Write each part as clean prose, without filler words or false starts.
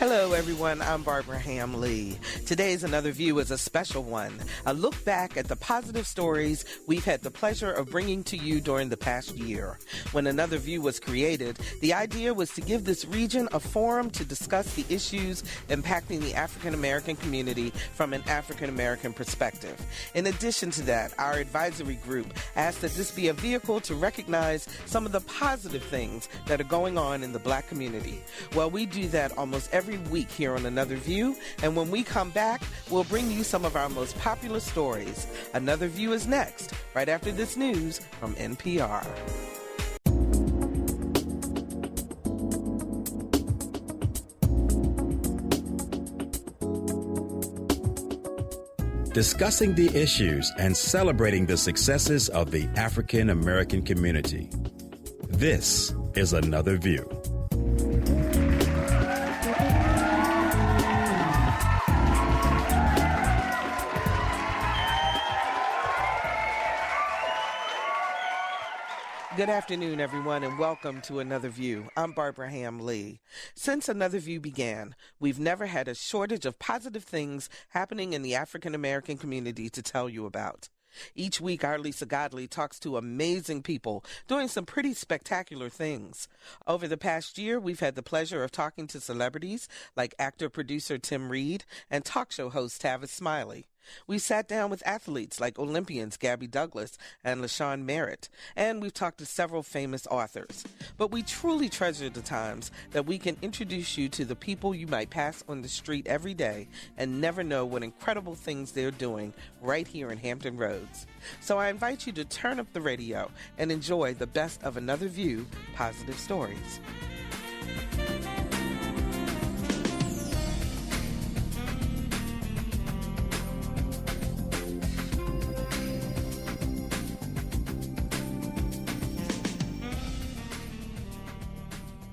Hello, everyone. I'm Barbara Ham-Lee. Today's Another View is a special one, a look back at the positive stories we've had the pleasure of bringing to you during the past year. When Another View was created, the idea was to give this region a forum to discuss the issues impacting the African American community from an African American perspective. In addition to that, our advisory group asked that this be a vehicle to recognize some of the positive things that are going on in the Black community. Well, we do that almost every week here on Another View, and when we come back, we'll bring you some of our most popular stories. Another View is next, right after this news from NPR. Discussing the issues and celebrating the successes of the African American community. This is Another View. Good afternoon, everyone, and welcome to Another View. I'm Barbara Ham-Lee. Since Another View began, we've never had a shortage of positive things happening in the African American community to tell you about. Each week, our Lisa Godley talks to amazing people doing some pretty spectacular things. Over the past year, we've had the pleasure of talking to celebrities like actor-producer Tim Reed and talk show host Tavis Smiley. We sat down with athletes like Olympians Gabby Douglas and LaShawn Merritt, and we've talked to several famous authors. But we truly treasure the times that we can introduce you to the people you might pass on the street every day and never know what incredible things they're doing right here in Hampton Roads. So I invite you to turn up the radio and enjoy the best of Another View positive stories.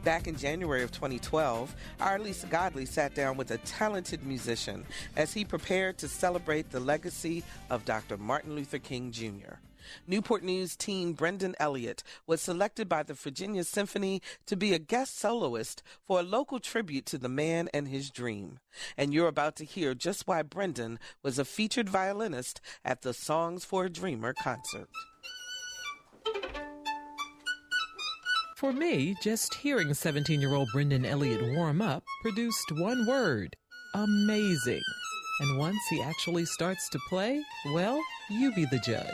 Back in January of 2012, our Lisa Godley sat down with a talented musician as he prepared to celebrate the legacy of Dr. Martin Luther King Jr. Newport News teen Brendan Elliott was selected by the Virginia Symphony to be a guest soloist for a local tribute to the man and his dream. And you're about to hear just why Brendan was a featured violinist at the Songs for a Dreamer concert. For me, just hearing 17-year-old Brendan Elliott warm up produced one word: amazing. And once he actually starts to play, well, you be the judge.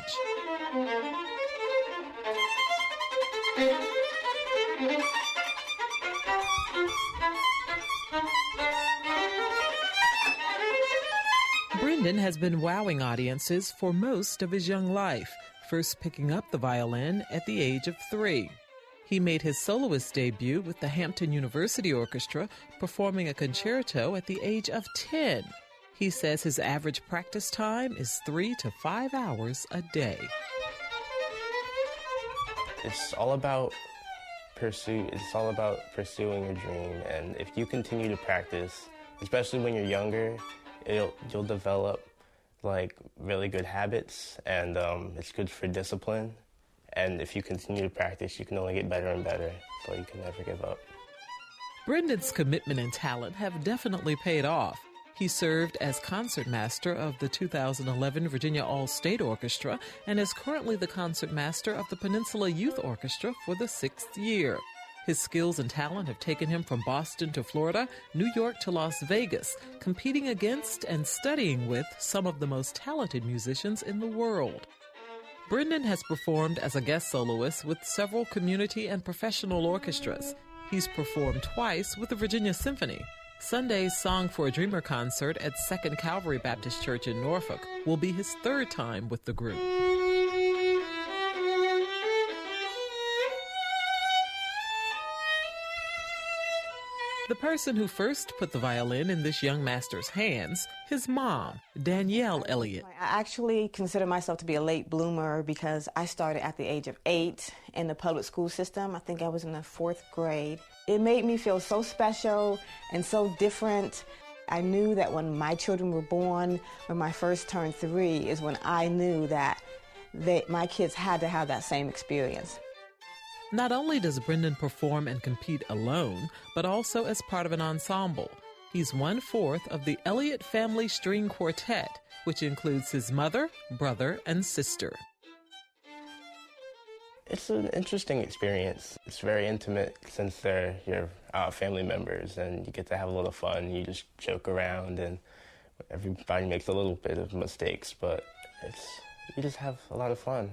Brendan has been wowing audiences for most of his young life, first picking up the violin at the age of 3. He made his soloist debut with the Hampton University Orchestra, performing a concerto at the age of 10. He says his average practice time is 3 to 5 hours a day. It's all about pursuing your dream, and if you continue to practice, especially when you're younger, you'll develop like really good habits, and it's good for discipline. And if you continue to practice, you can only get better and better, so you can never give up. Brendan's commitment and talent have definitely paid off. He served as concertmaster of the 2011 Virginia All-State Orchestra and is currently the concertmaster of the Peninsula Youth Orchestra for the 6th year. His skills and talent have taken him from Boston to Florida, New York to Las Vegas, competing against and studying with some of the most talented musicians in the world. Brendan has performed as a guest soloist with several community and professional orchestras. He's performed twice with the Virginia Symphony. Sunday's Song for a Dreamer concert at 2nd Calvary Baptist Church in Norfolk will be his 3rd time with the group. The person who first put the violin in this young master's hands, his mom, Danielle Elliott. I actually consider myself to be a late bloomer because I started at the age of 8 in the public school system. I think I was in the 4th grade. It made me feel so special and so different. I knew that when my children were born, when my first turned 3, is when I knew that my kids had to have that same experience. Not only does Brendan perform and compete alone, but also as part of an ensemble. He's one-fourth of the Elliott Family String Quartet, which includes his mother, brother, and sister. It's an interesting experience. It's very intimate since they're your family members, and you get to have a little fun. You just joke around, and everybody makes a little bit of mistakes, but you just have a lot of fun.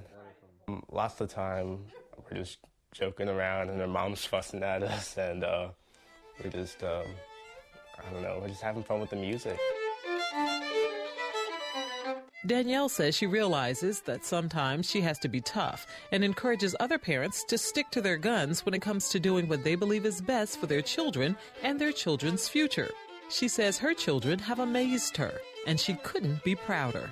Lots of the time, we're just joking around, and their mom's fussing at us, and we're just, we're just having fun with the music. Danielle says she realizes that sometimes she has to be tough and encourages other parents to stick to their guns when it comes to doing what they believe is best for their children and their children's future. She says her children have amazed her, and she couldn't be prouder.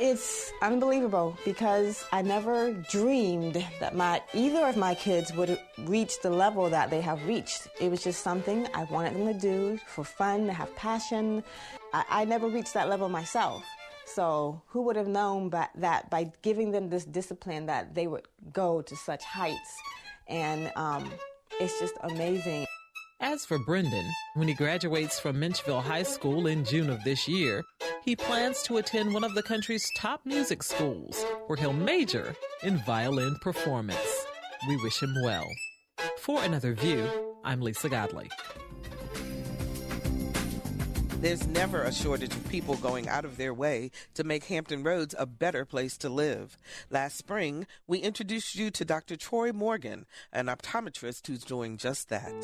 It's unbelievable because I never dreamed that either of my kids would reach the level that they have reached. It was just something I wanted them to do for fun, to have passion. I never reached that level myself. So who would have known that by giving them this discipline that they would go to such heights? And it's just amazing. As for Brendan, when he graduates from Menchville High School in June of this year, he plans to attend one of the country's top music schools, where he'll major in violin performance. We wish him well. For Another View, I'm Lisa Godley. There's never a shortage of people going out of their way to make Hampton Roads a better place to live. Last spring, we introduced you to Dr. Troy Morgan, an optometrist who's doing just that.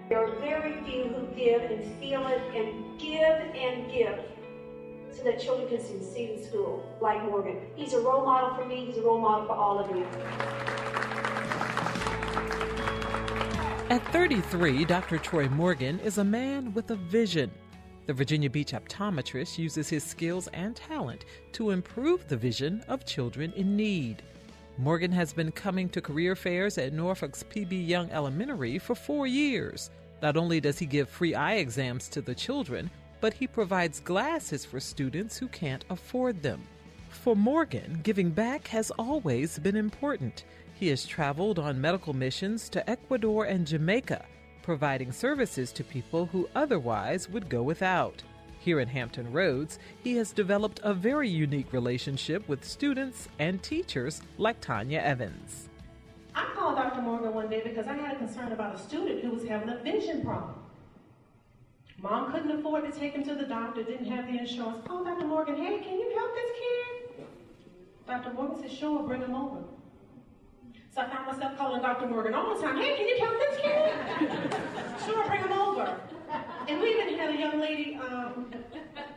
There are very few who give and feel it and give so that children can succeed in school, like Morgan. He's a role model for me. He's a role model for all of you. At 33, Dr. Troy Morgan is a man with a vision. The Virginia Beach optometrist uses his skills and talent to improve the vision of children in need. Morgan has been coming to career fairs at Norfolk's P.B. Young Elementary for 4 years. Not only does he give free eye exams to the children, but he provides glasses for students who can't afford them. For Morgan, giving back has always been important. He has traveled on medical missions to Ecuador and Jamaica, providing services to people who otherwise would go without. Here in Hampton Roads, he has developed a very unique relationship with students and teachers like Tanya Evans. I called Dr. Morgan one day because I had a concern about a student who was having a vision problem. Mom couldn't afford to take him to the doctor, didn't have the insurance. Called Dr. Morgan, hey, can you help this kid? Dr. Morgan said, sure, bring him over. So I found myself calling Dr. Morgan all the time, hey, can you help this kid? Sure, bring him over. And we even had a young lady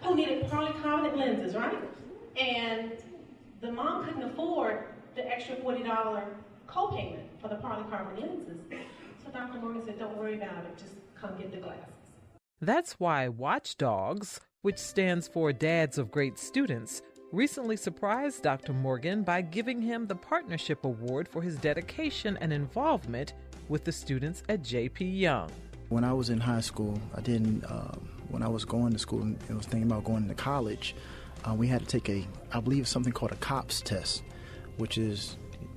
who needed polycarbonate lenses, right? And the mom couldn't afford the extra $40 co-payment for the polycarbonate lenses. So Dr. Morgan said, don't worry about it, just come get the glasses. That's why Watchdogs, which stands for Dads of Great Students, recently surprised Dr. Morgan by giving him the Partnership Award for his dedication and involvement with the students at J.P. Young. When I was in high school, when I was going to school and was thinking about going to college, we had to take I believe something called a COPS test, which is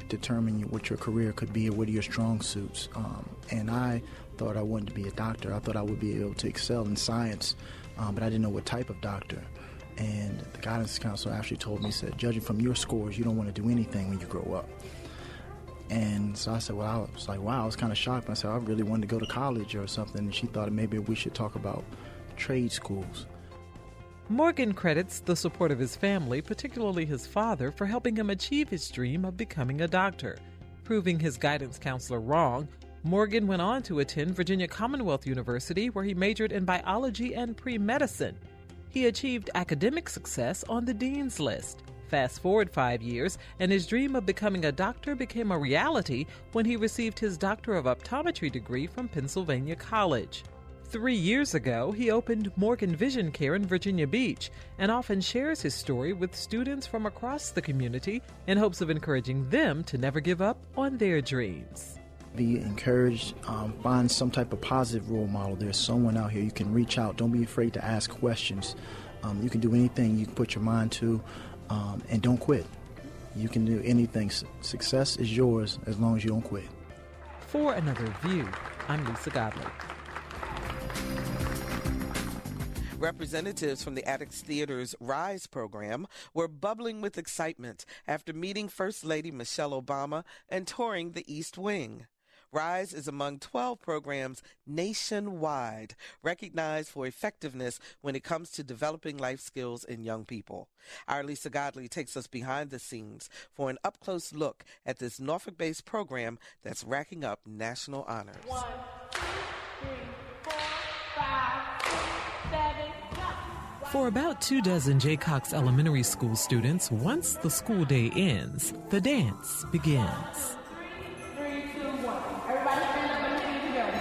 determine what your career could be or what are your strong suits. And I thought I wanted to be a doctor. I thought I would be able to excel in science, but I didn't know what type of doctor. And the guidance counselor actually told me, said, judging from your scores, you don't want to do anything when you grow up. And so I said, well, I was like, wow, I was kind of shocked. I said, I really wanted to go to college or something. And she thought maybe we should talk about trade schools. Morgan credits the support of his family, particularly his father, for helping him achieve his dream of becoming a doctor. Proving his guidance counselor wrong, Morgan went on to attend Virginia Commonwealth University, where he majored in biology and pre-medicine. He achieved academic success on the dean's list. Fast forward 5 years, and his dream of becoming a doctor became a reality when he received his Doctor of Optometry degree from Pennsylvania College. 3 years ago, he opened Morgan Vision Care in Virginia Beach and often shares his story with students from across the community in hopes of encouraging them to never give up on their dreams. Be encouraged, find some type of positive role model. There's someone out here you can reach out. Don't be afraid to ask questions. You can do anything you can put your mind to, and don't quit. You can do anything. Success is yours as long as you don't quit. For Another View, I'm Lisa Godley. Representatives from the Addicts Theater's RISE program were bubbling with excitement after meeting First Lady Michelle Obama and touring the East Wing. RISE is among 12 programs nationwide recognized for effectiveness when it comes to developing life skills in young people. Our Lisa Godley takes us behind the scenes for an up-close look at this Norfolk-based program that's racking up national honors. 1, 2, 3, 4, 5, 6, 7. For about 24 Jaycox Elementary School students, once the school day ends, the dance begins. 3, 2, 1. Everybody stand up and sing together.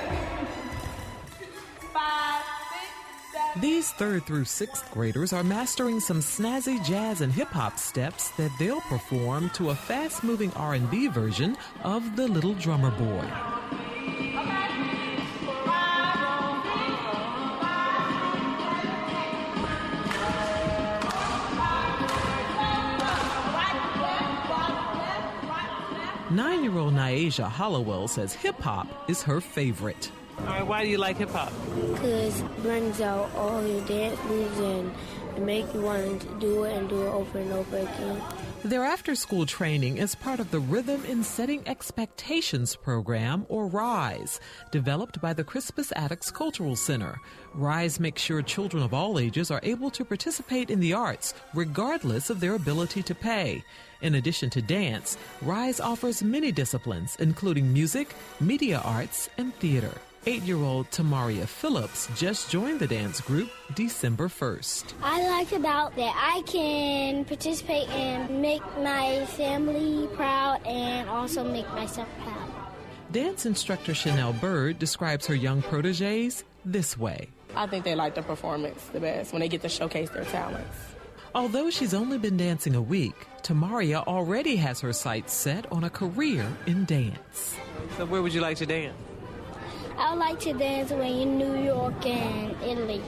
5, 6, 7. These 3rd through 6th graders are mastering some snazzy jazz and hip-hop steps that they'll perform to a fast-moving R&B version of The Little Drummer Boy. 9-year-old Nyasia Hollowell says hip-hop is her favorite. All right, why do you like hip-hop? Because it brings out all your dance moves and it makes you want to do it and do it over and over again. Their after-school training is part of the Rhythm in Setting Expectations program, or RISE, developed by the Crispus Attucks Cultural Center. RISE makes sure children of all ages are able to participate in the arts, regardless of their ability to pay. In addition to dance, RISE offers many disciplines, including music, media arts, and theater. 8-year-old Tamaria Phillips just joined the dance group December 1st. I like about that I can participate and make my family proud and also make myself proud. Dance instructor Chanel Bird describes her young proteges this way. I think they like the performance the best when they get to showcase their talents. Although she's only been dancing a week, Tamaria already has her sights set on a career in dance. So where would you like to dance? I would like to dance in New York and Italy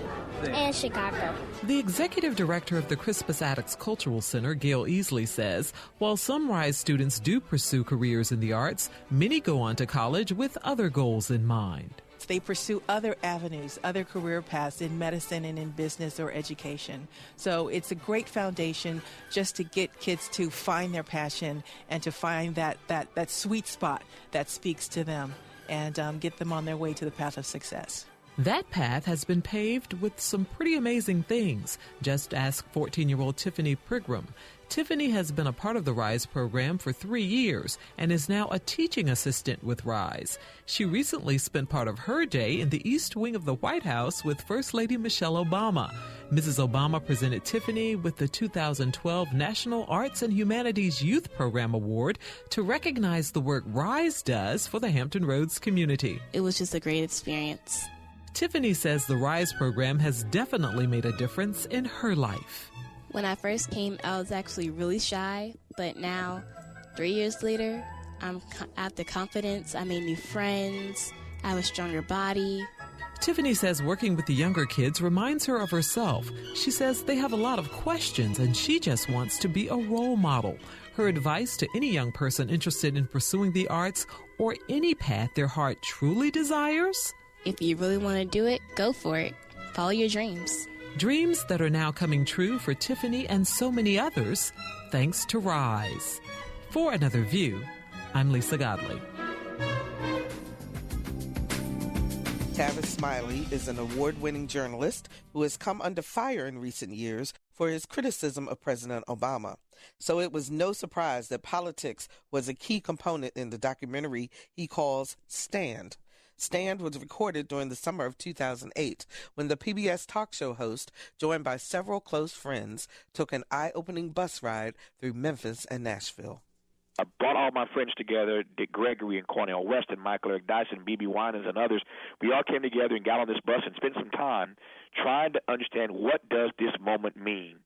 and Chicago. The executive director of the Crispus Attucks Cultural Center, Gail Easley, says while some RISE students do pursue careers in the arts, many go on to college with other goals in mind. They pursue other avenues, other career paths in medicine and in business or education. So it's a great foundation just to get kids to find their passion and to find that sweet spot that speaks to them and get them on their way to the path of success. That path has been paved with some pretty amazing things. Just ask 14-year-old Tiffany Prigram. Tiffany has been a part of the RISE program for 3 years and is now a teaching assistant with RISE. She recently spent part of her day in the East Wing of the White House with First Lady Michelle Obama. Mrs. Obama presented Tiffany with the 2012 National Arts and Humanities Youth Program Award to recognize the work RISE does for the Hampton Roads community. It was just a great experience. Tiffany says the RISE program has definitely made a difference in her life. When I first came, I was actually really shy, but now, 3 years later, I have the confidence, I made new friends, I have a stronger body. Tiffany says working with the younger kids reminds her of herself. She says they have a lot of questions and she just wants to be a role model. Her advice to any young person interested in pursuing the arts or any path their heart truly desires? If you really want to do it, go for it. Follow your dreams. Dreams that are now coming true for Tiffany and so many others, thanks to RISE. For Another View, I'm Lisa Godley. Tavis Smiley is an award-winning journalist who has come under fire in recent years for his criticism of President Obama. So it was no surprise that politics was a key component in the documentary he calls Stand. Stand was recorded during the summer of 2008 when the PBS talk show host, joined by several close friends, took an eye-opening bus ride through Memphis and Nashville. I brought all my friends together, Dick Gregory and Cornel West and Michael Eric Dyson, B.B. Winans and others. We all came together and got on this bus and spent some time trying to understand what does this moment mean.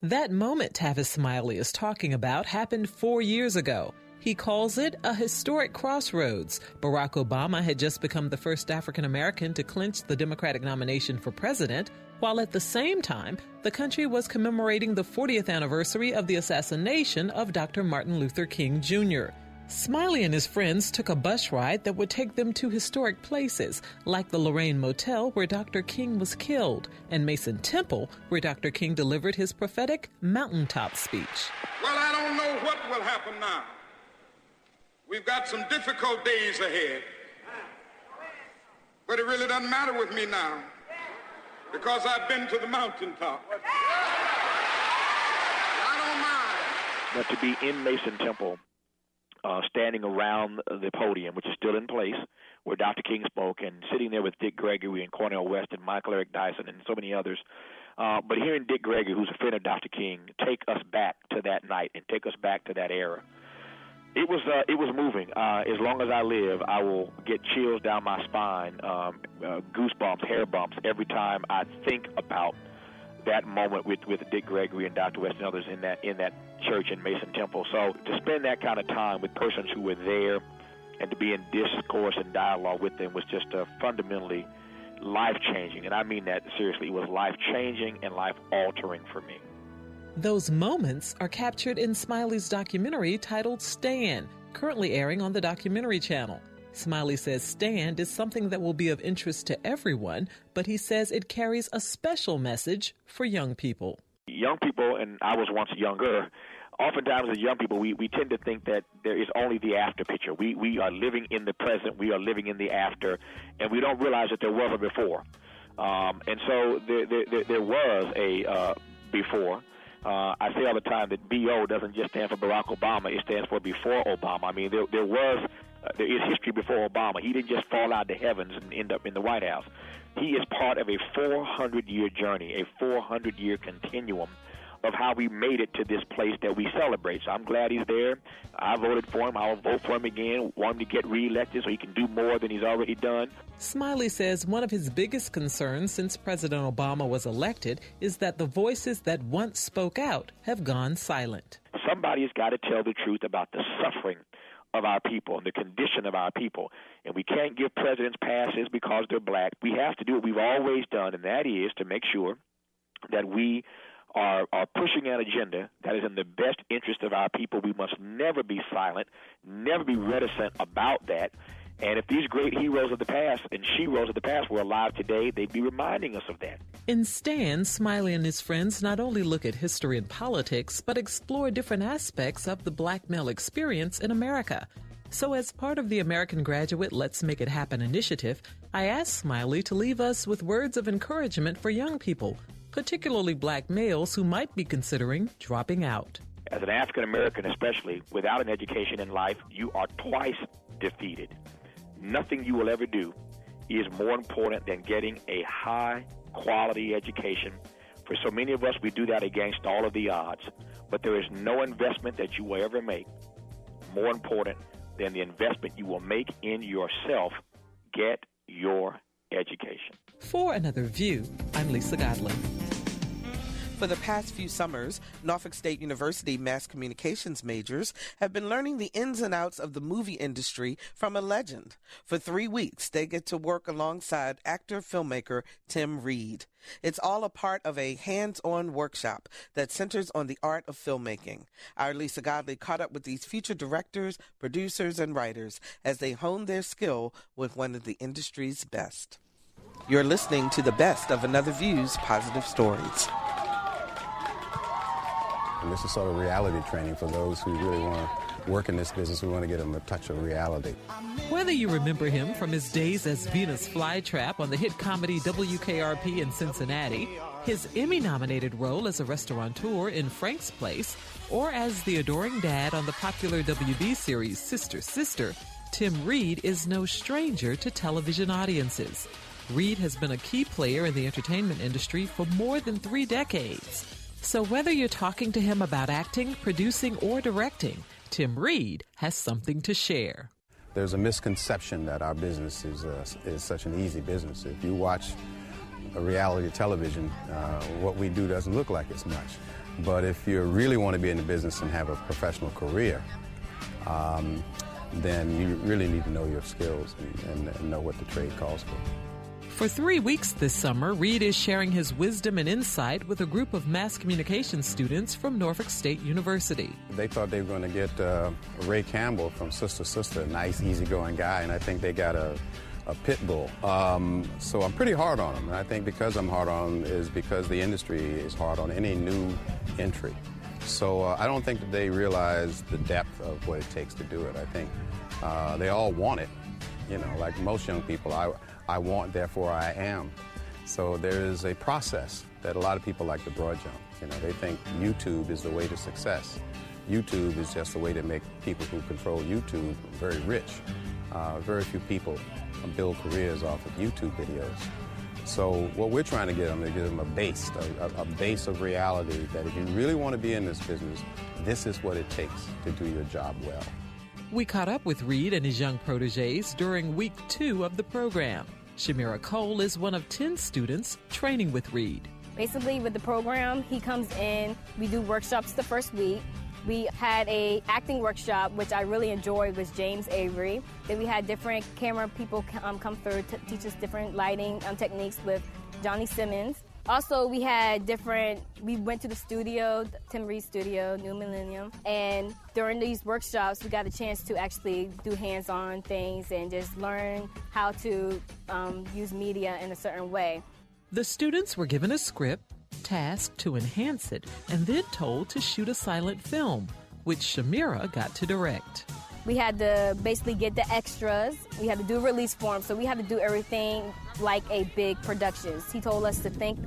That moment Tavis Smiley is talking about happened 4 years ago. He calls it a historic crossroads. Barack Obama had just become the first African American to clinch the Democratic nomination for president, while at the same time, the country was commemorating the 40th anniversary of the assassination of Dr. Martin Luther King Jr. Smiley and his friends took a bus ride that would take them to historic places, like the Lorraine Motel, where Dr. King was killed, and Mason Temple, where Dr. King delivered his prophetic mountaintop speech. Well, I don't know what will happen now. We've got some difficult days ahead. But it really doesn't matter with me now, because I've been to the mountaintop. I don't mind. But to be in Mason Temple, standing around the podium, which is still in place, where Dr. King spoke, and sitting there with Dick Gregory and Cornel West and Michael Eric Dyson and so many others. But hearing Dick Gregory, who's a friend of Dr. King, take us back to that night and take us back to that era, it was moving. As long as I live, I will get chills down my spine, goosebumps, hair bumps every time I think about that moment with Dick Gregory and Dr. West and others in that church in Mason Temple. So to spend that kind of time with persons who were there and to be in discourse and dialogue with them was just fundamentally life-changing. And I mean that seriously. It was life-changing and life-altering for me. Those moments are captured in Smiley's documentary titled Stand, currently airing on the Documentary Channel. Smiley says Stand is something that will be of interest to everyone, but he says it carries a special message for young people. Young people, and I was once younger, oftentimes as young people, we tend to think that there is only the after picture. We are living in the present, we are living in the after, and we don't realize that there was a before. And so there was a before. I say all the time that BO doesn't just stand for Barack Obama, it stands for before Obama. I mean, there is history before Obama. He didn't just fall out of the heavens and end up in the White House. He is part of a 400-year journey, a 400-year continuum of how we made it to this place that we celebrate. So I'm glad he's there. I voted for him. I'll vote for him again. Want him to get reelected so he can do more than he's already done. Smiley says one of his biggest concerns since President Obama was elected is that the voices that once spoke out have gone silent. Somebody's got to tell the truth about the suffering of our people and the condition of our people. And we can't give presidents passes because they're black. We have to do what we've always done, and that is to make sure that we are pushing an agenda that is in the best interest of our people. We must never be silent, never be reticent about that. And if these great heroes of the past and sheroes of the past were alive today, they'd be reminding us of that. In Stand, Smiley and his friends not only look at history and politics, but explore different aspects of the black male experience in America. So as part of the American Graduate Let's Make It Happen initiative, I asked Smiley to leave us with words of encouragement for young people, particularly black males who might be considering dropping out. As an African American especially, without an education in life, you are twice defeated. Nothing you will ever do is more important than getting a high-quality education. For so many of us, we do that against all of the odds. But there is no investment that you will ever make more important than the investment you will make in yourself. Get your education. For Another View, I'm Lisa Godley. For the past few summers, Norfolk State University mass communications majors have been learning the ins and outs of the movie industry from a legend. For 3 weeks, they get to work alongside actor-filmmaker Tim Reed. It's all a part of a hands-on workshop that centers on the art of filmmaking. Our Lisa Godley caught up with these future directors, producers, and writers as they hone their skill with one of the industry's best. You're listening to the best of Another View's positive stories. And this is sort of reality training for those who really want to work in this business. We want to get them a touch of reality. Whether you remember him from his days as Venus Flytrap on the hit comedy WKRP in Cincinnati, his Emmy-nominated role as a restaurateur in Frank's Place, or as the adoring dad on the popular WB series Sister, Sister, Tim Reed is no stranger to television audiences. Reed has been a key player in the entertainment industry for more than 3 decades. So whether you're talking to him about acting, producing, or directing, Tim Reed has something to share. There's a misconception that our business is such an easy business. If you watch a reality television, what we do doesn't look like as much. But if you really want to be in the business and have a professional career, then you really need to know your skills and know what the trade calls for. For 3 weeks this summer, Reed is sharing his wisdom and insight with a group of mass communication students from Norfolk State University. They thought they were going to get Ray Campbell from Sister Sister, a nice, easygoing guy, and I think they got a pit bull. So I'm pretty hard on them, and I think because I'm hard on them is because the industry is hard on any new entry. So I don't think that they realize the depth of what it takes to do it. I think they all want it, you know, like most young people. I want, therefore I am. So there is a process that a lot of people like to broad jump. You know, they think YouTube is the way to success. YouTube is just a way to make people who control YouTube very rich. Very few people build careers off of YouTube videos. So what we're trying to get them is give them a base of reality that if you really want to be in this business, this is what it takes to do your job well. We caught up with Reed and his young proteges during week 2 of the program. Shamira Cole is one of 10 students training with Reed. Basically, with the program, he comes in, we do workshops the first week. We had a acting workshop, which I really enjoyed, with James Avery. Then we had different camera people come through to teach us different lighting techniques with Johnny Simmons. Also, we went to the studio, Tim Reed's studio, New Millennium, and during these workshops, we got a chance to actually do hands-on things and just learn how to use media in a certain way. The students were given a script, tasked to enhance it, and then told to shoot a silent film, which Shamira got to direct. We had to basically get the extras. We had to do release forms, so we had to do everything like a big productions. He told us to think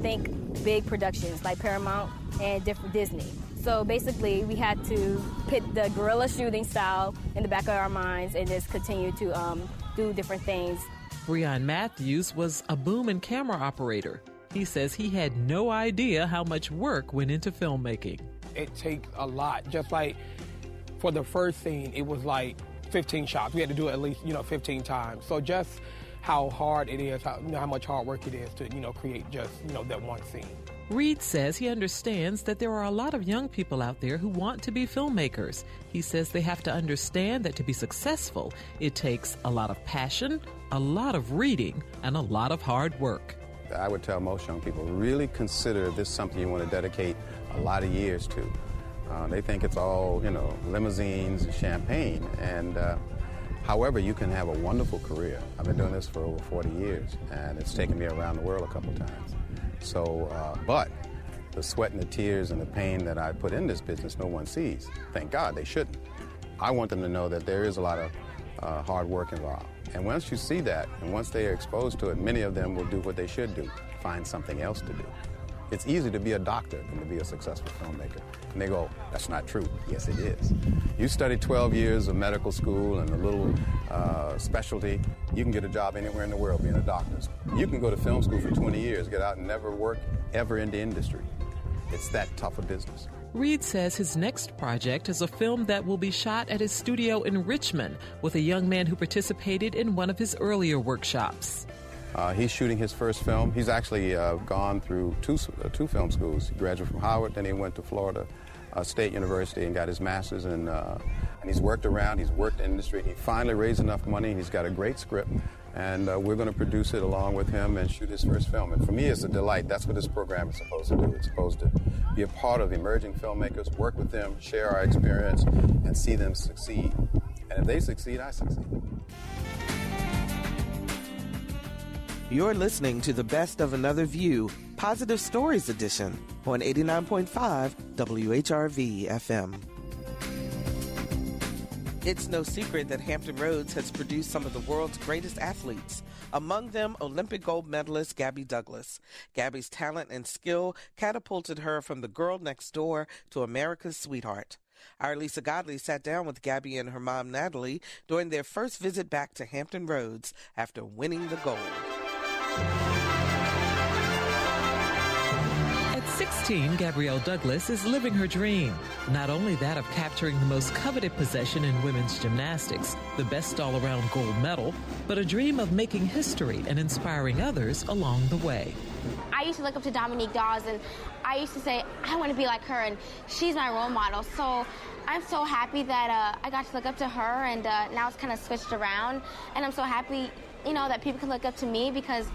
big productions like Paramount and Disney. So basically, we had to put the guerrilla shooting style in the back of our minds and just continue to do different things. Breon Matthews was a boom and camera operator. He says he had no idea how much work went into filmmaking. It takes a lot. Just like for the first scene, it was like 15 shots. We had to do it at least, 15 times. So just how hard it is, how much hard work it is to, create just, that one scene. Reed says he understands that there are a lot of young people out there who want to be filmmakers. He says they have to understand that to be successful, it takes a lot of passion, a lot of reading, and a lot of hard work. I would tell most young people, really consider this something you want to dedicate a lot of years to. They think it's all, limousines and champagne. And however, you can have a wonderful career. I've been doing this for over 40 years, and it's taken me around the world a couple times. So, but the sweat and the tears and the pain that I put in this business, no one sees. Thank God, they shouldn't. I want them to know that there is a lot of hard work involved. And once you see that, and once they are exposed to it, many of them will do what they should do, find something else to do. It's easier to be a doctor than to be a successful filmmaker. And they go, that's not true. Yes, it is. You study 12 years of medical school and a little specialty, you can get a job anywhere in the world being a doctor. You can go to film school for 20 years, get out and never work ever in the industry. It's that tough a business. Reed says his next project is a film that will be shot at his studio in Richmond with a young man who participated in one of his earlier workshops. He's shooting his first film. He's actually gone through two film schools. He graduated from Howard, then he went to Florida State University and got his master's, and he's worked around, he's worked in the industry. He finally raised enough money, he's got a great script, and we're going to produce it along with him and shoot his first film. And for me, it's a delight. That's what this program is supposed to do. It's supposed to be a part of emerging filmmakers, work with them, share our experience, and see them succeed. And if they succeed, I succeed. You're listening to the Best of Another View, Positive Stories Edition on 89.5 WHRV FM. It's no secret that Hampton Roads has produced some of the world's greatest athletes, among them Olympic gold medalist Gabby Douglas. Gabby's talent and skill catapulted her from the girl next door to America's sweetheart. Our Lisa Godley sat down with Gabby and her mom, Natalie, during their first visit back to Hampton Roads after winning the gold. It's 16, Gabrielle Douglas is living her dream. Not only that of capturing the most coveted possession in women's gymnastics, the best all-around gold medal, but a dream of making history and inspiring others along the way. I used to look up to Dominique Dawes, and I used to say, I want to be like her, and she's my role model. So I'm so happy that I got to look up to her, and now it's kind of switched around. And I'm so happy, that people can look up to me, because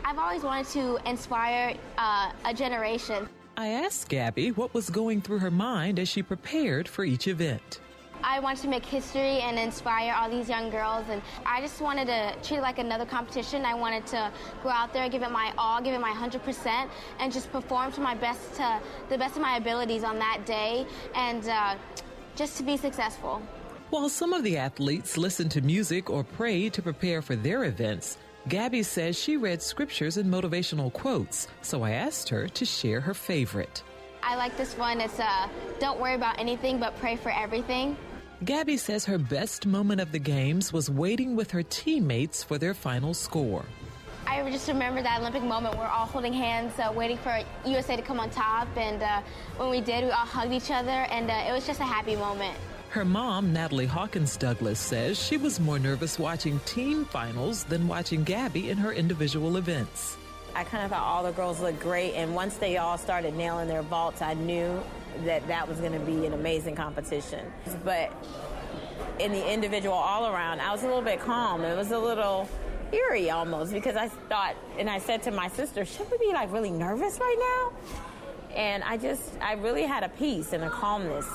I've always wanted to inspire a generation. I asked Gabby what was going through her mind as she prepared for each event. I wanted to make history and inspire all these young girls, and I just wanted to treat it like another competition. I wanted to go out there, give it my all, give it my 100%, and just perform to the best of my abilities on that day, and just to be successful. While some of the athletes listen to music or pray to prepare for their events, Gabby says she read scriptures and motivational quotes, so I asked her to share her favorite. I like this one. It's don't worry about anything but pray for everything. Gabby says her best moment of the games was waiting with her teammates for their final score. I just remember that Olympic moment. We're all holding hands, waiting for USA to come on top, and when we did, we all hugged each other, and it was just a happy moment. Her mom, Natalie Hawkins Douglas, says she was more nervous watching team finals than watching Gabby in her individual events. I kind of thought all the girls looked great, and once they all started nailing their vaults, I knew that was going to be an amazing competition. But in the individual all-around, I was a little bit calm. It was a little eerie almost, because I thought, and I said to my sister, should we be really nervous right now? And I really had a peace and a calmness.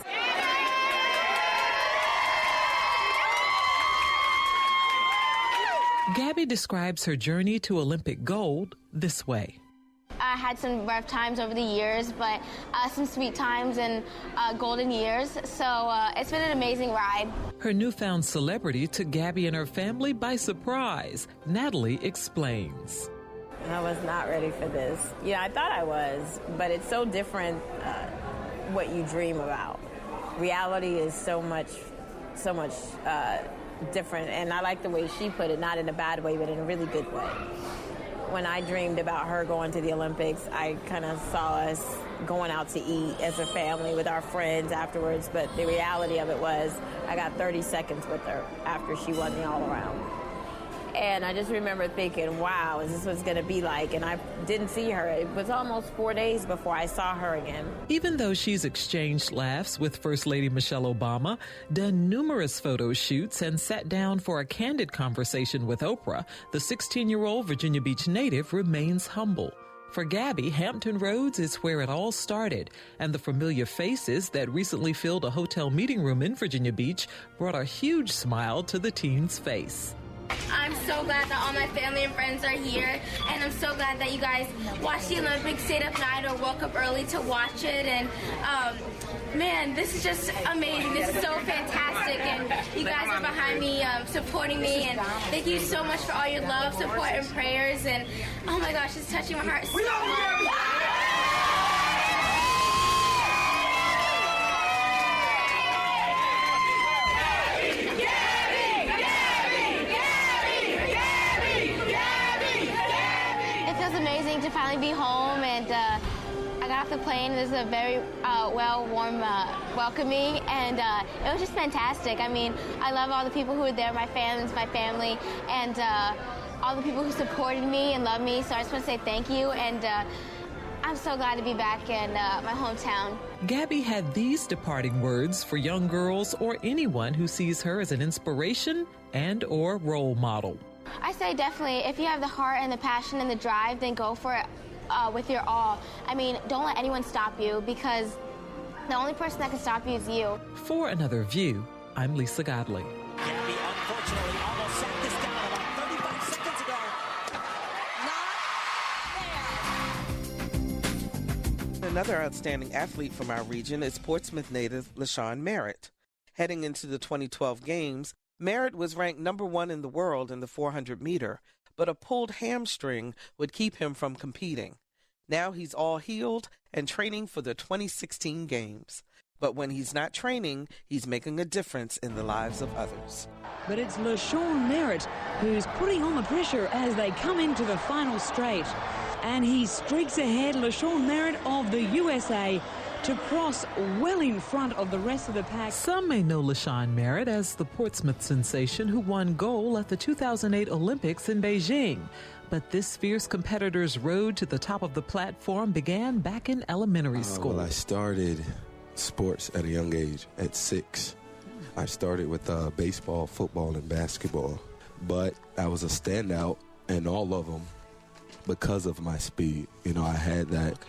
Gabby describes her journey to Olympic gold this way. I had some rough times over the years, but some sweet times and golden years. So it's been an amazing ride. Her newfound celebrity took Gabby and her family by surprise. Natalie explains. I was not ready for this. I thought I was, but it's so different what you dream about. Reality is so much different, and I like the way she put it, not in a bad way, but in a really good way. When I dreamed about her going to the Olympics, I kind of saw us going out to eat as a family with our friends afterwards, but the reality of it was I got 30 seconds with her after she won the all-around. And I just remember thinking, wow, is this what it's going to be like? And I didn't see her. It was almost 4 days before I saw her again. Even though she's exchanged laughs with First Lady Michelle Obama, done numerous photo shoots, and sat down for a candid conversation with Oprah, the 16-year-old Virginia Beach native remains humble. For Gabby, Hampton Roads is where it all started, and the familiar faces that recently filled a hotel meeting room in Virginia Beach brought a huge smile to the teen's face. I'm so glad that all my family and friends are here, and I'm so glad that you guys watched the Olympics, stayed up night or woke up early to watch it, and man, this is just amazing. This is so fantastic, and you guys are behind me, supporting me, and thank you so much for all your love, support, and prayers, and oh my gosh, it's touching my heart so much. Amazing to finally be home, and I got off the plane. This is a very warm welcoming, and it was just fantastic. I mean, I love all the people who were there, my fans, my family, and all the people who supported me and loved me. So I just want to say thank you, and I'm so glad to be back in my hometown. Gabby had these departing words for young girls or anyone who sees her as an inspiration and or role model. I say definitely, if you have the heart and the passion and the drive, then go for it with your all. I mean, don't let anyone stop you, because the only person that can stop you is you. For Another View, I'm Lisa Godley. Gabby, unfortunately, almost sat this down about 35 seconds ago. Another outstanding athlete from our region is Portsmouth native LaShawn Merritt. Heading into the 2012 games, Merritt was ranked number 1 in the world in the 400-meter, but a pulled hamstring would keep him from competing. Now he's all healed and training for the 2016 games. But when he's not training, he's making a difference in the lives of others. But it's LaShawn Merritt who's putting on the pressure as they come into the final straight. and he streaks ahead. LaShawn Merritt of the USA to cross well in front of the rest of the pack. Some may know LaShawn Merritt as the Portsmouth sensation who won gold at the 2008 Olympics in Beijing. But this fierce competitor's road to the top of the platform began back in elementary school. Well, I started sports at a young age, at 6. I started with baseball, football, and basketball. But I was a standout in all of them because of my speed. You know, I had that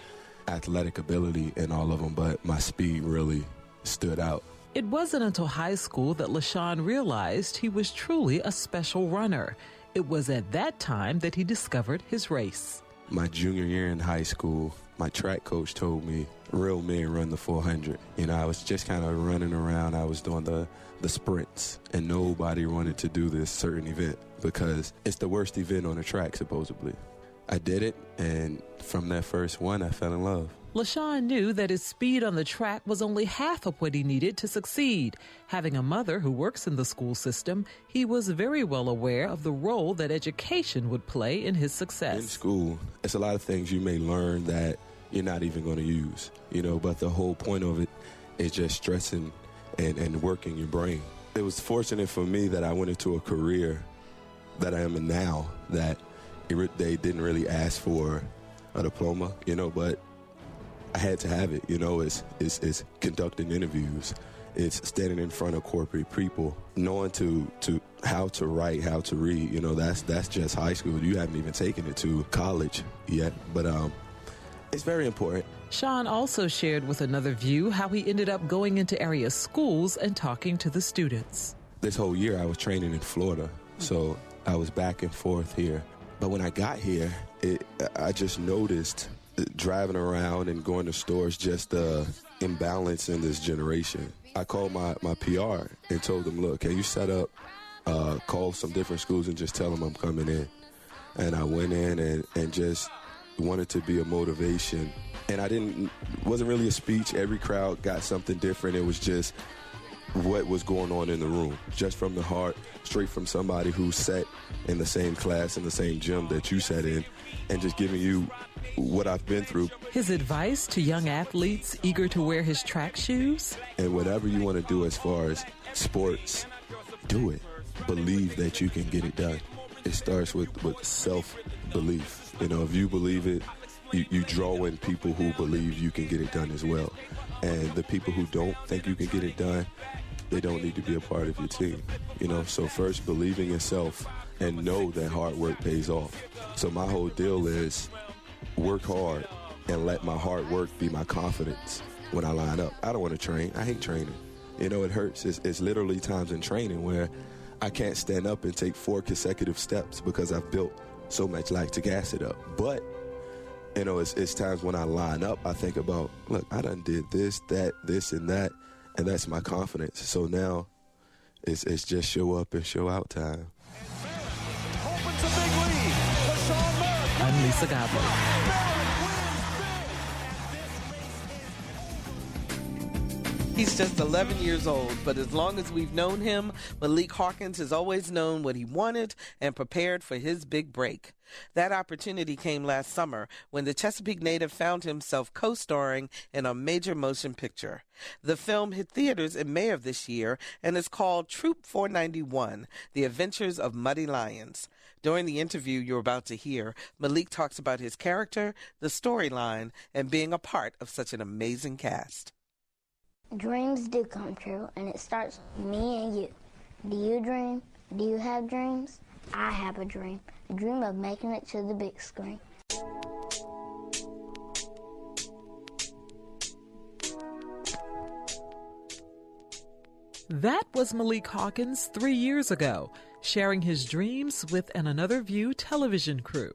athletic ability in all of them, but my speed really stood out. It wasn't until high school that LaShawn realized he was truly a special runner. It was at that time that he discovered his race. My junior year in high school, my track coach told me, real men run the 400. You know, I was just kind of running around. I was doing the sprints, and nobody wanted to do this certain event because it's the worst event on the track, supposedly. I did it, and from that first one, I fell in love. LaShawn knew that his speed on the track was only half of what he needed to succeed. Having a mother who works in the school system, he was very well aware of the role that education would play in his success. In school, it's a lot of things you may learn that you're not even going to use, you know, but the whole point of it is just stressing and working your brain. It was fortunate for me that I went into a career that I am in now, that they didn't really ask for a diploma, you know, but I had to have it. You know, it's conducting interviews, it's standing in front of corporate people, knowing to how to write, how to read. You know, that's just high school. You haven't even taken it to college yet, but it's very important. Sean also shared with Another View how he ended up going into area schools and talking to the students. This whole year I was training in Florida, so I was back and forth here. But when I got here, I just noticed driving around and going to stores, just the imbalance in this generation. I called my PR and told them, look, can you set up, call some different schools and just tell them I'm coming in. And I went in and just wanted to be a motivation. And wasn't really a speech. Every crowd got something different. It was just what was going on in the room, just from the heart, straight from somebody who sat in the same class, in the same gym that you sat in, and just giving you what I've been through. His advice to young athletes eager to wear his track shoes? And whatever you want to do as far as sports, do it. Believe that you can get it done. It starts with self-belief. You know, if you believe it, you draw in people who believe you can get it done as well. And the people who don't think you can get it done, they don't need to be a part of your team. You know, so first believe in yourself and know that hard work pays off. So my whole deal is work hard and let my hard work be my confidence when I line up. I don't want to train. I hate training. You know, it hurts. It's literally times in training where I can't stand up and take 4 consecutive steps because I've built so much lactic acid up. But you know, it's times when I line up, I think about, look, I done did this, that, this, and that, and that's my confidence. So now it's just show up and show out time. Opens a big lead. LaShawn Merritt. I'm Lisa Godley. He's just 11 years old, but as long as we've known him, Malik Hawkins has always known what he wanted and prepared for his big break. That opportunity came last summer when the Chesapeake native found himself co-starring in a major motion picture. The film hit theaters in May of this year and is called Troop 491, The Adventures of Muddy Lions. During the interview you're about to hear, Malik talks about his character, the storyline, and being a part of such an amazing cast. Dreams do come true, and it starts with me and you. Do you dream? Do you have dreams? I have a dream of making it to the big screen. That was Malik Hawkins 3 years ago, sharing his dreams with an Another View television crew.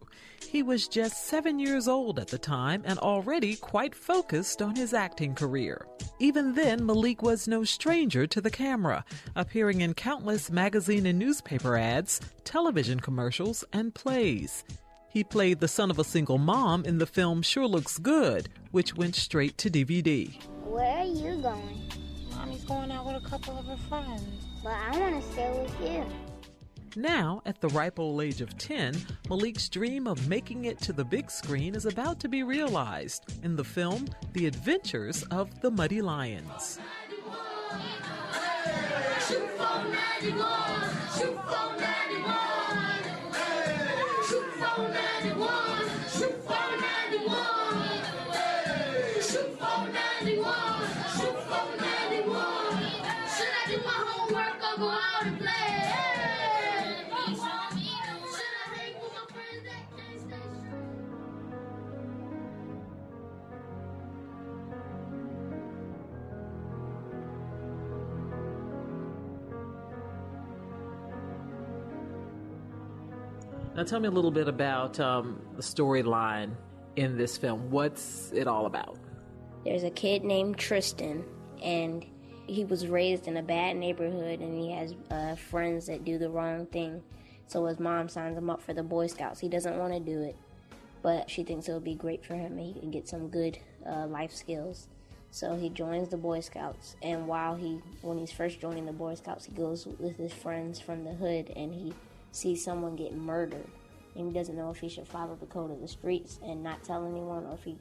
He was just 7 years old at the time and already quite focused on his acting career. Even then, Malik was no stranger to the camera, appearing in countless magazine and newspaper ads, television commercials, and plays. He played the son of a single mom in the film Sure Looks Good, which went straight to DVD. Where are you going? Mommy's going out with a couple of her friends. But I want to stay with you. Now, at the ripe old age of 10, Malik's dream of making it to the big screen is about to be realized in the film The Adventures of the Muddy Lions. Shoot for 91, shoot for 91. Shoot for 91, shoot for 91. Shoot for 91, shoot for 91. Should I do my homework or go out and play? Should I hang with my friends that can't stay straight? Now tell me a little bit about the storyline in this film. What's it all about? There's a kid named Tristan, and he was raised in a bad neighborhood, and he has friends that do the wrong thing. So his mom signs him up for the Boy Scouts. He doesn't want to do it, but she thinks it'll be great for him and he can get some good life skills. So he joins the Boy Scouts, and when he's first joining the Boy Scouts, he goes with his friends from the hood, and he sees someone get murdered, and he doesn't know if he should follow the code of the streets and not tell anyone, or if he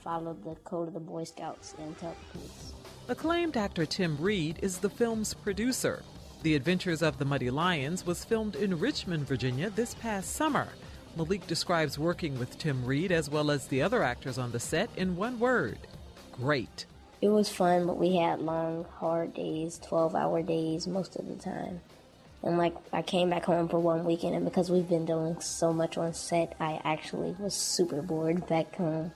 follow the code of the Boy Scouts and tell the police. Acclaimed actor Tim Reed is the film's producer. The Adventures of the Muddy Lions was filmed in Richmond, Virginia this past summer. Malik describes working with Tim Reed as well as the other actors on the set in one word: great. It was fun, but we had long, hard days, 12-hour days most of the time. And I came back home for one weekend, and because we've been doing so much on set, I actually was super bored back home.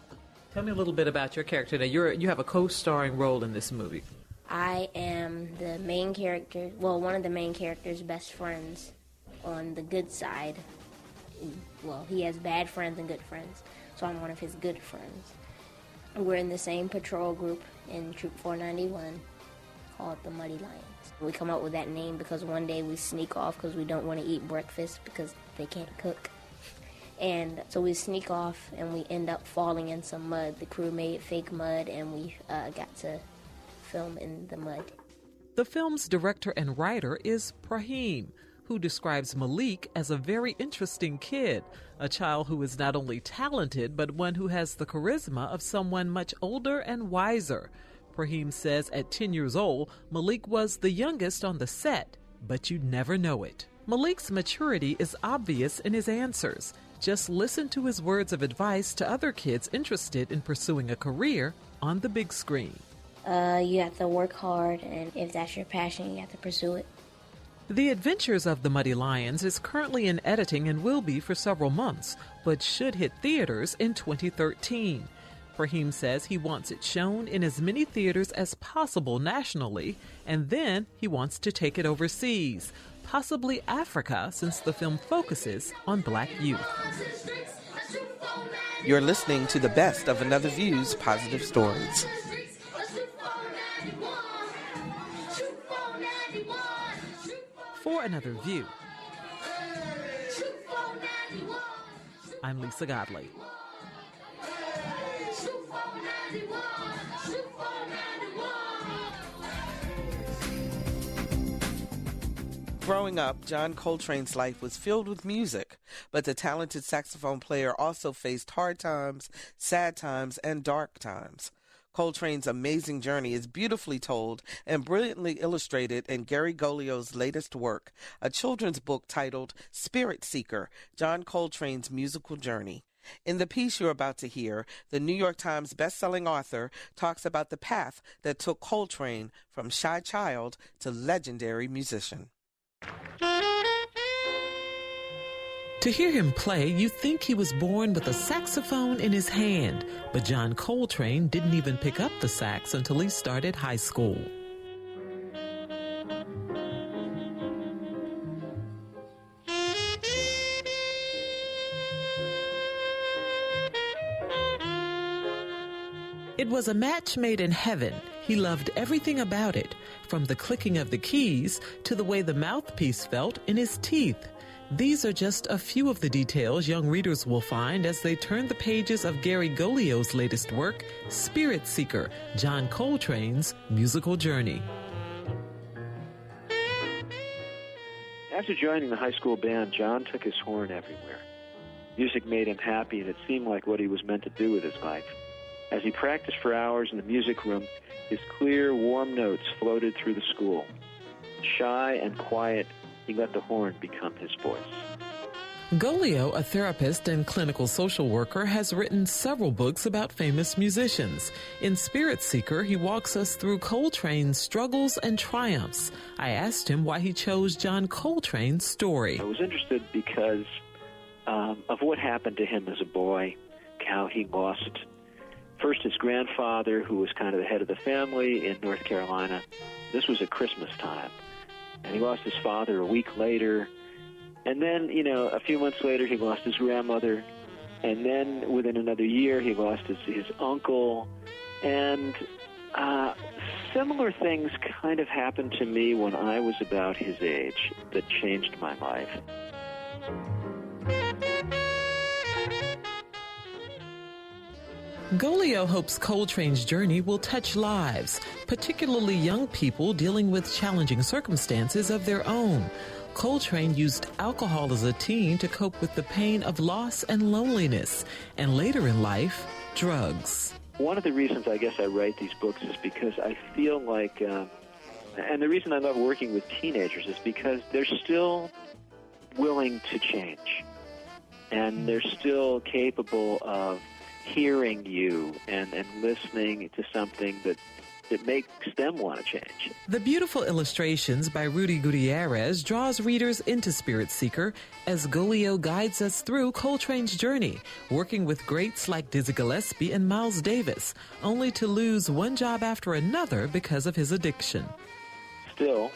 Tell me a little bit about your character. Now, you have a co-starring role in this movie. I am the main character, one of the main character's best friends on the good side. Well, he has bad friends and good friends, so I'm one of his good friends. We're in the same patrol group in Troop 491 called the Muddy Lions. We come up with that name because one day we sneak off because we don't want to eat breakfast because they can't cook. And so we sneak off and we end up falling in some mud. The crew made fake mud, and we got to film in the mud. The film's director and writer is Prahim, who describes Malik as a very interesting kid, a child who is not only talented, but one who has the charisma of someone much older and wiser. Prahim says at 10 years old, Malik was the youngest on the set, but you'd never know it. Malik's maturity is obvious in his answers. Just listen to his words of advice to other kids interested in pursuing a career on the big screen. You have to work hard, and if that's your passion, you have to pursue it. The Adventures of the Muddy Lions is currently in editing and will be for several months, but should hit theaters in 2013. Prahim says he wants it shown in as many theaters as possible nationally, and then he wants to take it overseas, possibly Africa, since the film focuses on Black youth. You're listening to the best of Another View's positive stories. For Another View, I'm Lisa Godley. Growing up, John Coltrane's life was filled with music, but the talented saxophone player also faced hard times, sad times, and dark times. Coltrane's amazing journey is beautifully told and brilliantly illustrated in Gary Golio's latest work, a children's book titled Spirit Seeker, John Coltrane's Musical Journey. In the piece you're about to hear, the New York Times bestselling author talks about the path that took Coltrane from shy child to legendary musician. To hear him play, you'd think he was born with a saxophone in his hand, but John Coltrane didn't even pick up the sax until he started high school. It was a match made in heaven. He loved everything about it, from the clicking of the keys to the way the mouthpiece felt in his teeth. These are just a few of the details young readers will find as they turn the pages of Gary Golio's latest work, Spirit Seeker, John Coltrane's Musical Journey. After joining the high school band, John took his horn everywhere. Music made him happy, and it seemed like what he was meant to do with his life. As he practiced for hours in the music room, his clear, warm notes floated through the school. Shy and quiet, he let the horn become his voice. Golio, a therapist and clinical social worker, has written several books about famous musicians. In Spirit Seeker, he walks us through Coltrane's struggles and triumphs. I asked him why he chose John Coltrane's story. I was interested because of what happened to him as a boy, how he lost first his grandfather, who was kind of the head of the family in North Carolina. This was at Christmas time. And he lost his father a week later. And then, a few months later, he lost his grandmother. And then within another year, he lost his uncle. And similar things kind of happened to me when I was about his age that changed my life. Golio hopes Coltrane's journey will touch lives, particularly young people dealing with challenging circumstances of their own. Coltrane used alcohol as a teen to cope with the pain of loss and loneliness, and later in life, drugs. One of the reasons I guess I write these books is because I feel like, and the reason I love working with teenagers is because they're still willing to change, and they're still capable of hearing you and listening to something that makes them want to change. The beautiful illustrations by Rudy Gutierrez draws readers into Spirit Seeker as Golio guides us through Coltrane's journey, working with greats like Dizzy Gillespie and Miles Davis, only to lose one job after another because of his addiction. Still,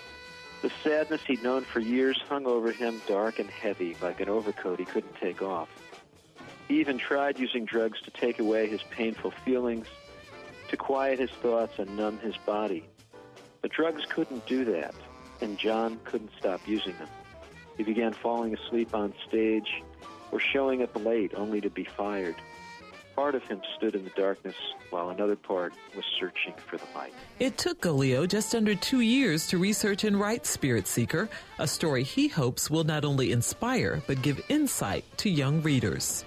the sadness he'd known for years hung over him dark and heavy, like an overcoat he couldn't take off. He even tried using drugs to take away his painful feelings, to quiet his thoughts and numb his body. But drugs couldn't do that, and John couldn't stop using them. He began falling asleep on stage or showing up late only to be fired. Part of him stood in the darkness while another part was searching for the light. It took Golio just under 2 years to research and write Spirit Seeker, a story he hopes will not only inspire but give insight to young readers.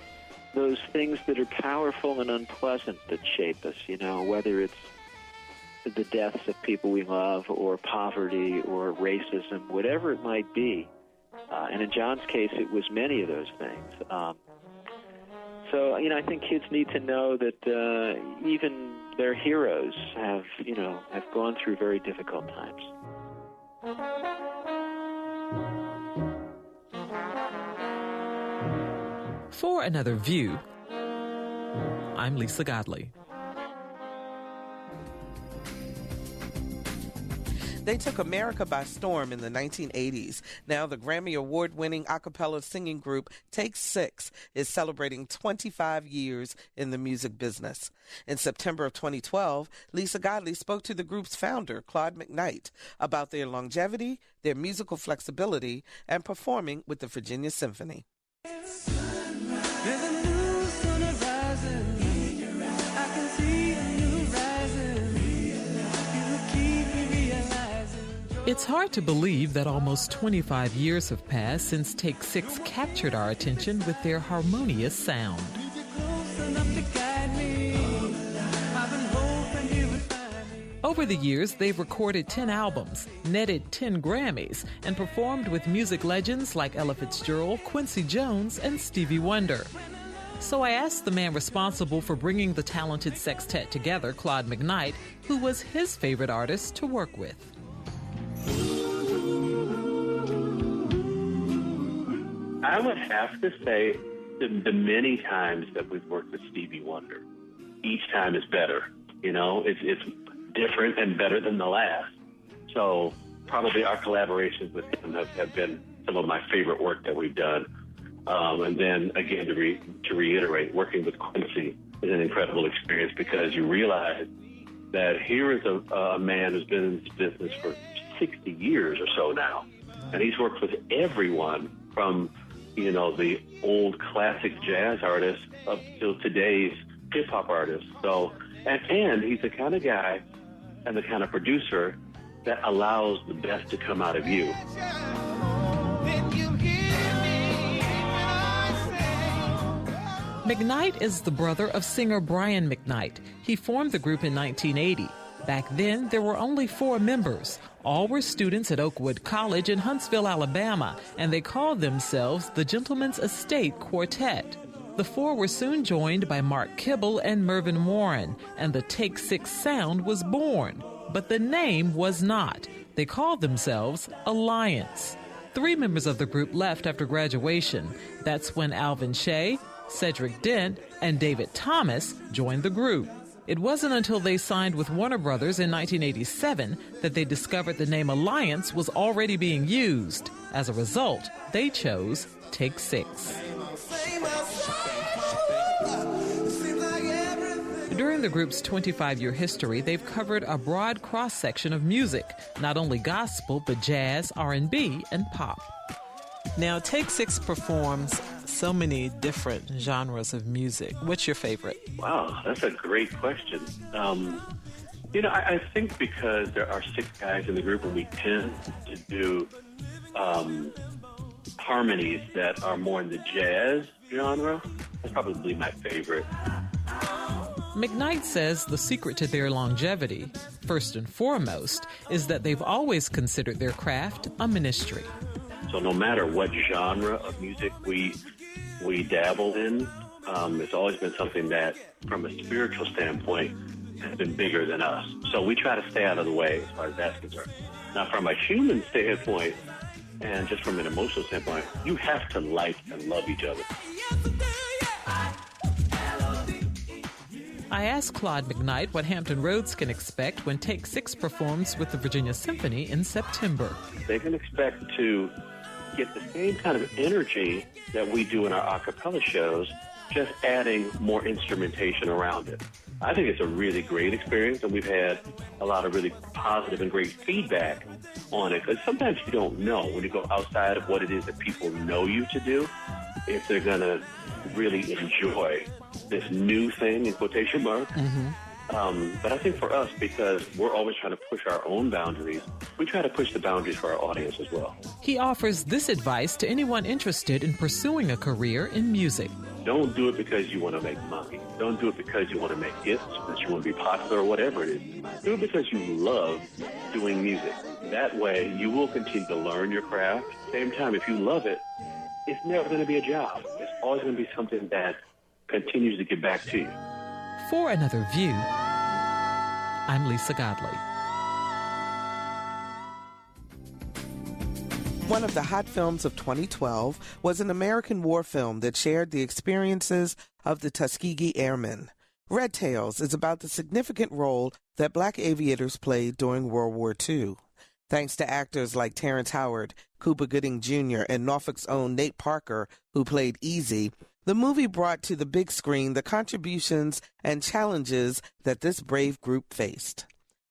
Those things that are powerful and unpleasant that shape us, whether it's the deaths of people we love or poverty or racism, whatever it might be. And in John's case, it was many of those things. So, I think kids need to know that even their heroes have gone through very difficult times. For Another View, I'm Lisa Godley. They took America by storm in the 1980s. Now the Grammy Award-winning a cappella singing group Take Six is celebrating 25 years in the music business. In September of 2012, Lisa Godley spoke to the group's founder, Claude McKnight, about their longevity, their musical flexibility, and performing with the Virginia Symphony. There's a new sun rising. I can see a new rising. You will keep me realizing. It's hard to believe that almost 25 years have passed since Take Six captured our attention with their harmonious sound. Over the years, they've recorded 10 albums, netted 10 Grammys, and performed with music legends like Ella Fitzgerald, Quincy Jones, and Stevie Wonder. So I asked the man responsible for bringing the talented sextet together, Claude McKnight, who was his favorite artist to work with. I would have to say the many times that we've worked with Stevie Wonder, each time is better. It's different and better than the last. So probably our collaborations with him have been some of my favorite work that we've done. And then again, to reiterate, working with Quincy is an incredible experience because you realize that here is a man who's been in this business for 60 years or so now. And he's worked with everyone from, the old classic jazz artists up to today's hip hop artists. So, and he's the kind of guy and the kind of producer that allows the best to come out of you. McKnight is the brother of singer Brian McKnight. He formed the group in 1980. Back then, there were only 4 members. All were students at Oakwood College in Huntsville, Alabama, and they called themselves the Gentleman's Estate Quartet. The 4 were soon joined by Mark Kibble and Mervyn Warren, and the Take 6 sound was born. But the name was not. They called themselves Alliance. 3 members of the group left after graduation. That's when Alvin Shea, Cedric Dent, and David Thomas joined the group. It wasn't until they signed with Warner Brothers in 1987 that they discovered the name Alliance was already being used. As a result, they chose Take 6. During the group's 25-year history, they've covered a broad cross-section of music, not only gospel, but jazz, R&B, and pop. Now, Take 6 performs so many different genres of music. What's your favorite? Wow, that's a great question. I think because there are 6 guys in the group and we tend to do harmonies that are more in the jazz genre, that's probably my favorite. McKnight says the secret to their longevity, first and foremost, is that they've always considered their craft a ministry. So no matter what genre of music we dabble in, it's always been something that, from a spiritual standpoint, has been bigger than us. So we try to stay out of the way as far as that's concerned. Now, from a human standpoint, and just from an emotional standpoint, you have to like and love each other. I asked Claude McKnight what Hampton Roads can expect when Take 6 performs with the Virginia Symphony in September. They can expect to get the same kind of energy that we do in our a cappella shows, just adding more instrumentation around it. I think it's a really great experience, and we've had a lot of really positive and great feedback on it, because sometimes you don't know when you go outside of what it is that people know you to do, if they're going to really enjoy this new thing, in quotation marks. But I think for us, because we're always trying to push our own boundaries, we try to push the boundaries for our audience as well. He offers this advice to anyone interested in pursuing a career in music. Don't do it because you want to make money. Don't do it because you want to make hits, because you want to be popular or whatever it is. Do it because you love doing music. That way, you will continue to learn your craft. At the same time, if you love it, it's never going to be a job. It's always going to be something that continues to get back to you. For Another View, I'm Lisa Godley. One of the hot films of 2012 was an American war film that shared the experiences of the Tuskegee Airmen. Red Tails is about the significant role that black aviators played during World War II. Thanks to actors like Terrence Howard, Cuba Gooding Jr., and Norfolk's own Nate Parker, who played Easy, the movie brought to the big screen the contributions and challenges that this brave group faced.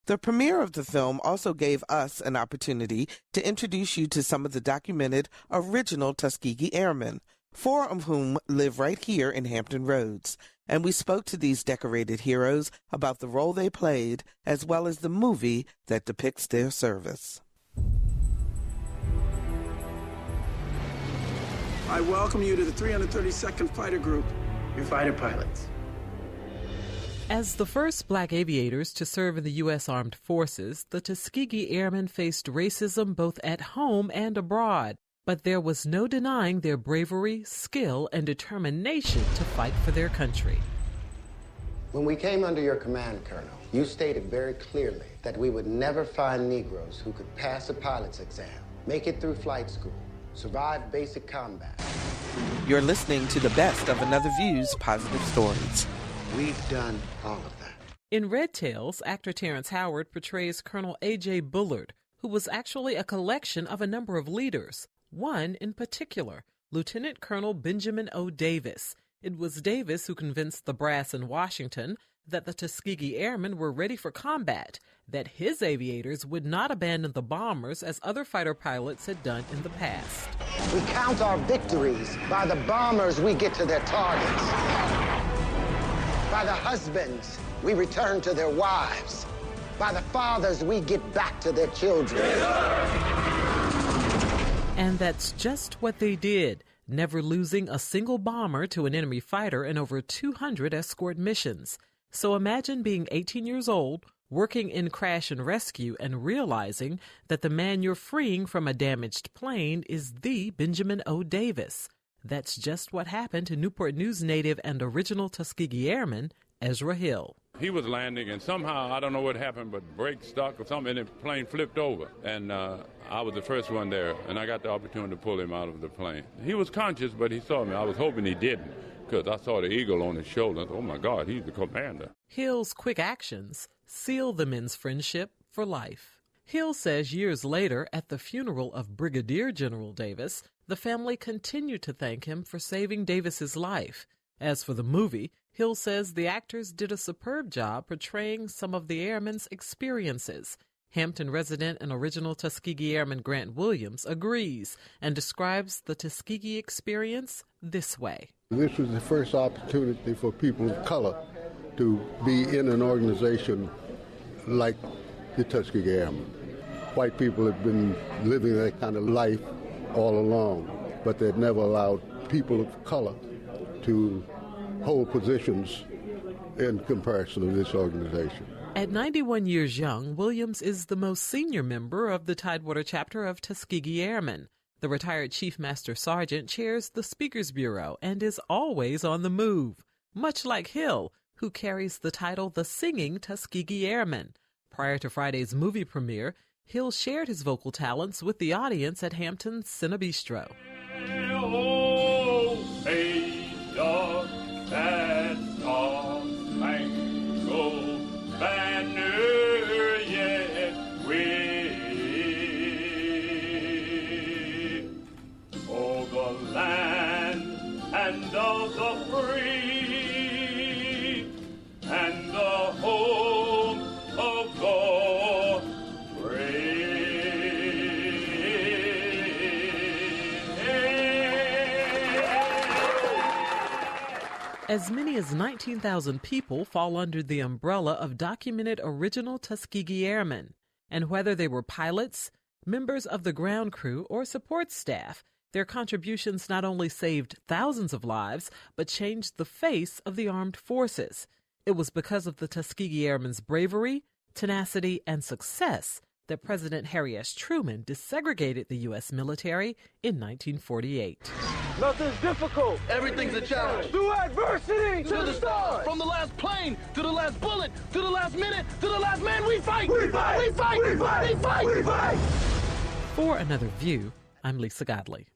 The premiere of the film also gave us an opportunity to introduce you to some of the documented original Tuskegee Airmen, 4 of whom live right here in Hampton Roads. And we spoke to these decorated heroes about the role they played, as well as the movie that depicts their service. I welcome you to the 332nd Fighter Group. You're fighter pilots. As the first black aviators to serve in the U.S. Armed Forces, the Tuskegee Airmen faced racism both at home and abroad. But there was no denying their bravery, skill, and determination to fight for their country. When we came under your command, Colonel, you stated very clearly that we would never find Negroes who could pass a pilot's exam, make it through flight school, survive basic combat. You're listening to the best of Another View's positive stories. We've done all of that. In Red Tails, actor Terrence Howard portrays Colonel A.J. Bullard, who was actually a collection of a number of leaders. One in particular, Lieutenant Colonel Benjamin O. Davis. It was Davis who convinced the brass in Washington that the Tuskegee Airmen were ready for combat, that his aviators would not abandon the bombers as other fighter pilots had done in the past. We count our victories by the bombers we get to their targets, by the husbands we return to their wives, by the fathers we get back to their children. And that's just what they did, never losing a single bomber to an enemy fighter in over 200 escort missions. So imagine being 18 years old, working in crash and rescue, and realizing that the man you're freeing from a damaged plane is the Benjamin O. Davis. That's just what happened to Newport News native and original Tuskegee Airman Ezra Hill. He was landing, and somehow, I don't know what happened, but brakes stuck or something, and the plane flipped over. And I was the first one there, and I got the opportunity to pull him out of the plane. He was conscious, but he saw me. I was hoping he didn't, because I saw the eagle on his shoulder. I thought, oh, my God, he's the commander. Hill's quick actions sealed the men's friendship for life. Hill says years later, at the funeral of Brigadier General Davis, the family continued to thank him for saving Davis's life. As for the movie, Hill says the actors did a superb job portraying some of the airmen's experiences. Hampton resident and original Tuskegee Airman Grant Williams agrees and describes the Tuskegee experience this way. This was the first opportunity for people of color to be in an organization like the Tuskegee Airmen. White people have been living that kind of life all along, but they've never allowed people of color to hold positions in comparison to this organization. At 91 years young, Williams is the most senior member of the Tidewater chapter of Tuskegee Airmen. The retired Chief Master Sergeant chairs the Speakers Bureau and is always on the move, much like Hill, who carries the title the Singing Tuskegee Airman. Prior to Friday's movie premiere, Hill shared his vocal talents with the audience at Hampton's Cinebistro. Banner yet wave o'er the land and of the free and the home of the As many as 19,000 people fall under the umbrella of documented original Tuskegee Airmen. And whether they were pilots, members of the ground crew, or support staff, their contributions not only saved thousands of lives, but changed the face of the armed forces. It was because of the Tuskegee Airmen's bravery, tenacity, and success that President Harry S. Truman desegregated the U.S. military in 1948. Nothing's difficult. Everything's a challenge. Through adversity to the stars. From the last plane to the last bullet to the last minute to the last man, we fight. We fight. We fight. We fight. We fight. We fight. For Another View, I'm Lisa Godley.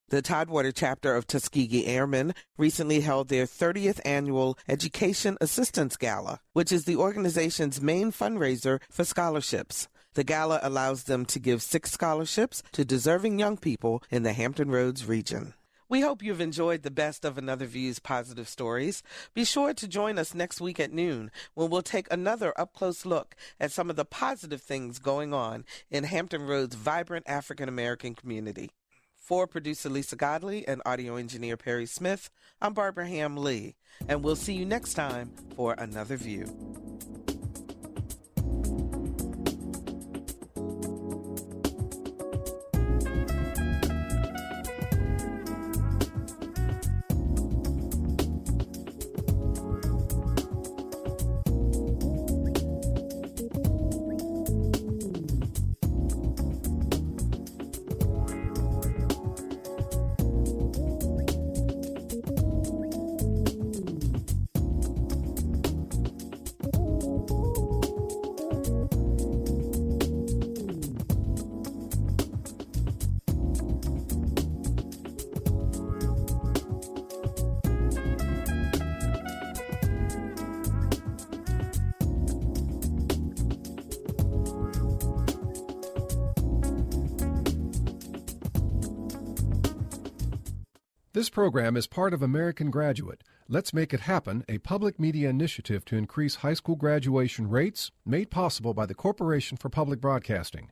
The Tidewater chapter of Tuskegee Airmen recently held their 30th annual Education Assistance Gala, which is the organization's main fundraiser for scholarships. The gala allows them to give 6 scholarships to deserving young people in the Hampton Roads region. We hope you've enjoyed the best of Another View's positive stories. Be sure to join us next week at noon when we'll take another up-close look at some of the positive things going on in Hampton Roads' vibrant African-American community. For producer Lisa Godley and audio engineer Perry Smith, I'm Barbara Ham Lee, and we'll see you next time for Another View. This program is part of American Graduate. Let's Make It Happen, a public media initiative to increase high school graduation rates, made possible by the Corporation for Public Broadcasting.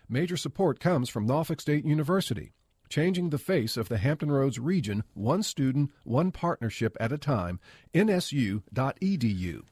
Major support comes from Norfolk State University, changing the face of the Hampton Roads region, one student, one partnership at a time, nsu.edu.